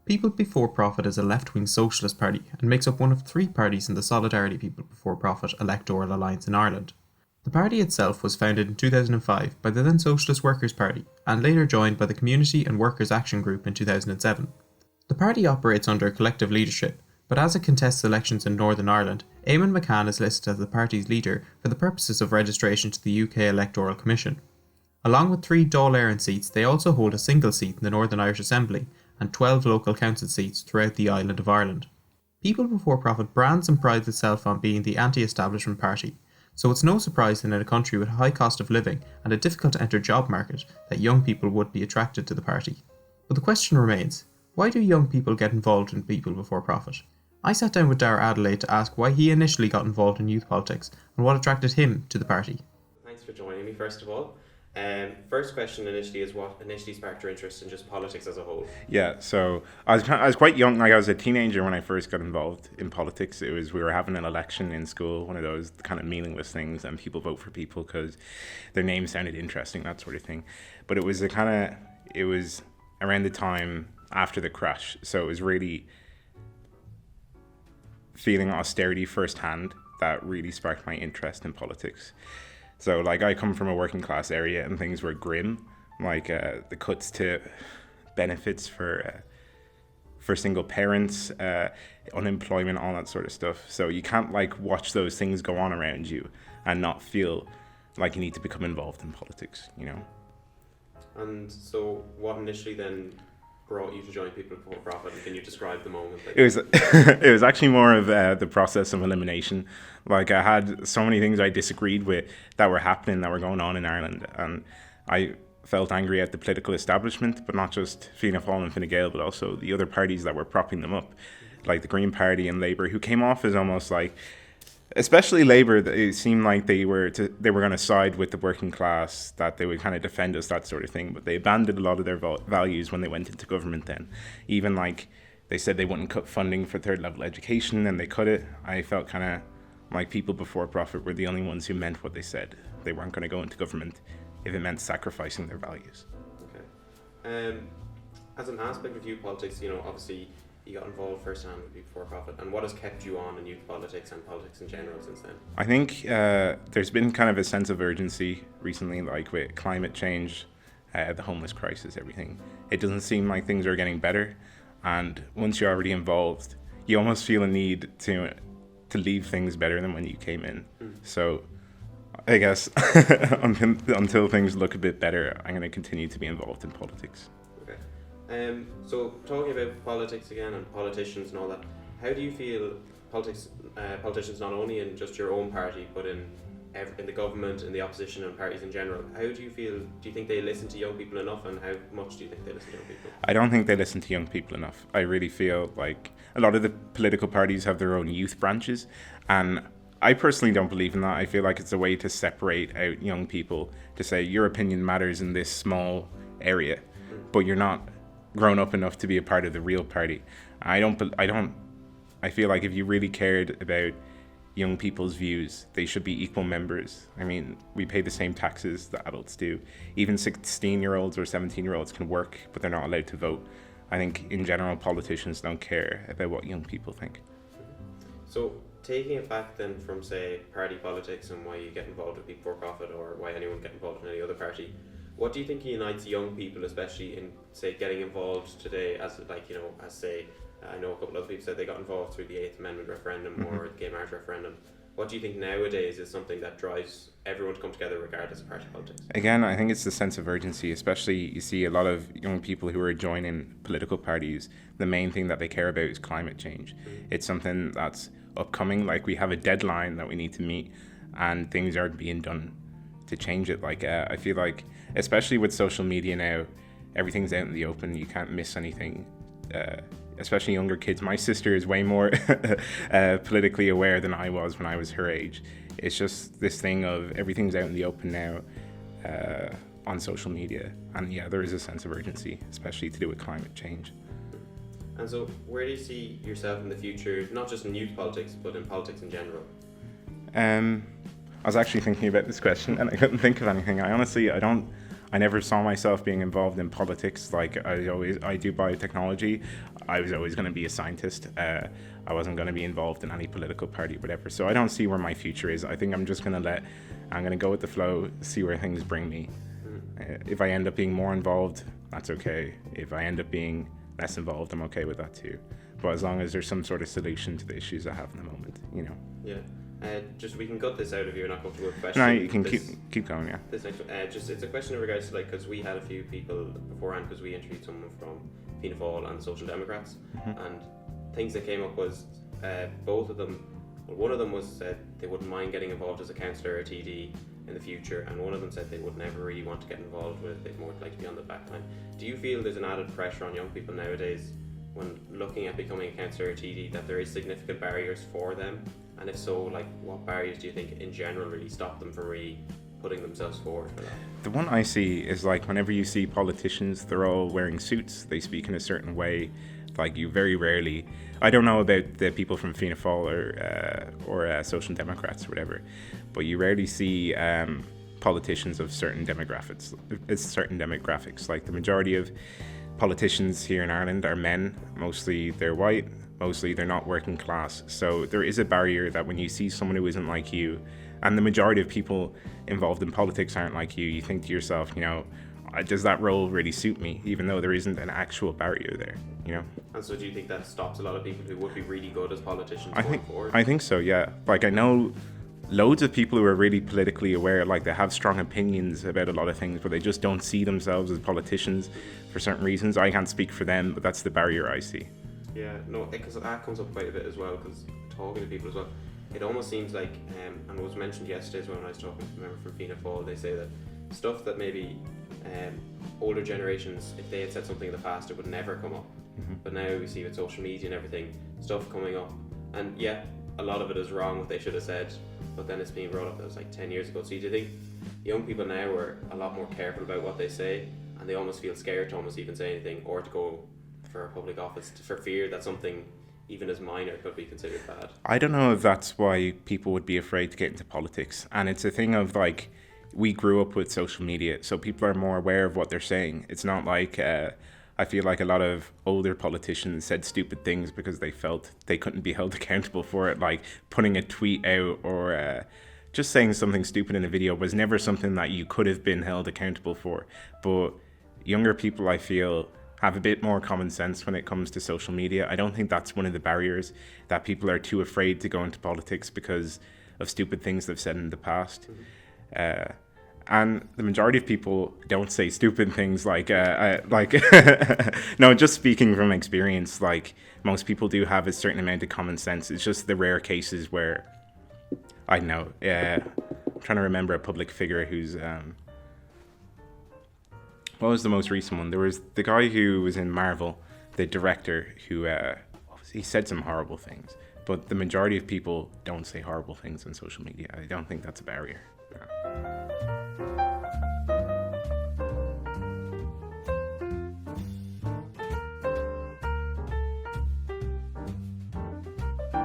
People Before Profit is a left-wing socialist party and makes up one of three parties in the Solidarity People Before Profit electoral alliance in Ireland. The party itself was founded in 2005 by the then Socialist Workers' Party and later joined by the Community and Workers' Action Group in 2007. The party operates under collective leadership, but as it contests elections in Northern Ireland, Eamon McCann is listed as the party's leader for the purposes of registration to the UK Electoral Commission. Along with 3 Dáil Éireann seats, they also hold a single seat in the Northern Irish Assembly and 12 local council seats throughout the island of Ireland. People Before Profit brands and prides itself on being the anti-establishment party, so it's no surprise that in a country with a high cost of living and a difficult to enter job market that young people would be attracted to the party. But the question remains, why do young people get involved in People Before Profit? I sat down with Dara Adelaide to ask why he initially got involved in youth politics and what attracted him to the party. Thanks for joining me, first of all. First question initially is what initially sparked your interest in just politics as a whole? Yeah, so I was quite young. Like I was a teenager when I first got involved in politics. We were having an election in school, one of those kind of meaningless things, and people vote for people because their name sounded interesting, that sort of thing. But it was around the time after the crash, so it was really feeling austerity firsthand that really sparked my interest in politics. So, like, I come from a working class area and things were grim, like the cuts to benefits for single parents, unemployment, all that sort of stuff. So you can't, like, watch those things go on around you and not feel like you need to become involved in politics, you know? And so what initially then brought you to join People Before Profit, and can you describe the moment? It was it was actually more of the process of elimination. Like, I had so many things I disagreed with that were happening, that were going on in Ireland, and I felt angry at the political establishment, but not just Fianna Fáil and Fine Gael, but also the other parties that were propping them up, like the Green Party and Labour, who came off as almost like, especially Labour, it seemed like they were going to side with the working class, that they would kind of defend us, that sort of thing. But they abandoned a lot of their values when they went into government then. Even like they said they wouldn't cut funding for third level education, and they cut it. I felt kind of like People Before Profit were the only ones who meant what they said. They weren't going to go into government if it meant sacrificing their values. Okay. As an aspect of youth politics, you know, obviously you got involved firsthand with People Before Profit, and what has kept you on in youth politics and politics in general since then? I think there's been kind of a sense of urgency recently, like with climate change, the homeless crisis, everything. It doesn't seem like things are getting better, and once you're already involved, you almost feel a need to leave things better than when you came in. So I guess until things look a bit better, I'm going to continue to be involved in politics. So talking about politics again and politicians and all that, how do you feel politicians not only in just your own party but in the government and the opposition and parties in general, how do you feel, do you think they listen to young people enough, and how much do you think they listen to young people? I don't think they listen to young people enough. I really feel like a lot of the political parties have their own youth branches, and I personally don't believe in that. I feel like it's a way to separate out young people, to say your opinion matters in this small area, but you're not grown up enough to be a part of the real party. I feel like if you really cared about young people's views, they should be equal members. I mean, we pay the same taxes that adults do. Even 16-year-olds or 17-year-olds can work, but they're not allowed to vote. I think in general, politicians don't care about what young people think. So taking it back then from, say, party politics and why you get involved with People Before Profit, or why anyone get involved in any other party, what do you think unites young people, especially in, say, getting involved today, as like, you know, as say, I know a couple of other people said they got involved through the 8th Amendment referendum or the gay marriage referendum. What do you think nowadays is something that drives everyone to come together regardless of party politics? Again, I think it's the sense of urgency, especially you see a lot of young people who are joining political parties. The main thing that they care about is climate change. It's something that's upcoming, like we have a deadline that we need to meet, and things aren't being done to change it. Like I feel like, especially with social media now, everything's out in the open. You can't miss anything. Especially younger kids. My sister is way more politically aware than I was when I was her age. It's just this thing of everything's out in the open now on social media. And yeah, there is a sense of urgency, especially to do with climate change. And so where do you see yourself in the future, not just in youth politics, but in politics in general? I was actually thinking about this question and I couldn't think of anything. I I never saw myself being involved in politics. Like I do biotechnology. I was always going to be a scientist. I wasn't going to be involved in any political party, whatever. So I don't see where my future is. I think I'm just going to go with the flow, see where things bring me. If I end up being more involved, that's okay. If I end up being less involved, I'm okay with that too. But as long as there's some sort of solution to the issues I have in the moment, Yeah. Just we can cut this out if you're not comfortable with the question. No, you can keep going. Yeah. This next one, it's a question in regards to because we had a few people beforehand because we interviewed someone from Fianna Fáil and Social Democrats, and things that came up was both of them. Well, one of them was said they wouldn't mind getting involved as a councillor or a TD in the future, and one of them said they would never really want to get involved with it. They'd more like to be on the back line. Do you feel there's an added pressure on young people nowadays when looking at becoming a councillor or TD that there is significant barriers for them? And if so, what barriers do you think in general really stop them from really putting themselves forward for that? The one I see is whenever you see politicians, they're all wearing suits, they speak in a certain way. You very rarely, I don't know about the people from Fianna Fáil or Social Democrats or whatever, but you rarely see politicians of certain demographics. Like the majority of politicians here in Ireland are men, mostly they're white, mostly they're not working class. So there is a barrier that when you see someone who isn't like you, and the majority of people involved in politics aren't like you think to yourself, does that role really suit me? Even though there isn't an actual barrier there, And so do you think that stops a lot of people who would be really good as politicians forward? I think so, yeah. I know loads of people who are really politically aware, they have strong opinions about a lot of things, but they just don't see themselves as politicians for certain reasons. I can't speak for them, but that's the barrier I see. Yeah, no, because that comes up quite a bit as well, because talking to people as well, it almost seems like, and it was mentioned yesterday when I was talking to a member from Fianna Fáil, they say that stuff that maybe older generations, if they had said something in the past, it would never come up. But now we see with social media and everything, stuff coming up, and yeah, a lot of it is wrong what they should have said, but then it's being brought up that was 10 years ago. So do you think young people now are a lot more careful about what they say, and they almost feel scared to almost even say anything or to go for a public office for fear that something even as minor could be considered bad? I don't know if that's why people would be afraid to get into politics. And it's a thing of we grew up with social media, so people are more aware of what they're saying. It's not I feel like a lot of older politicians said stupid things because they felt they couldn't be held accountable for it, like putting a tweet out or just saying something stupid in a video was never something that you could have been held accountable for. But younger people, I feel, have a bit more common sense when it comes to social media. I don't think that's one of the barriers, that people are too afraid to go into politics because of stupid things they've said in the past. And the majority of people don't say stupid things no, just speaking from experience, most people do have a certain amount of common sense. It's just the rare cases where, I don't know, I'm trying to remember a public figure who's, what was the most recent one? There was the guy who was in Marvel, the director, who he said some horrible things. But the majority of people don't say horrible things on social media. I don't think that's a barrier.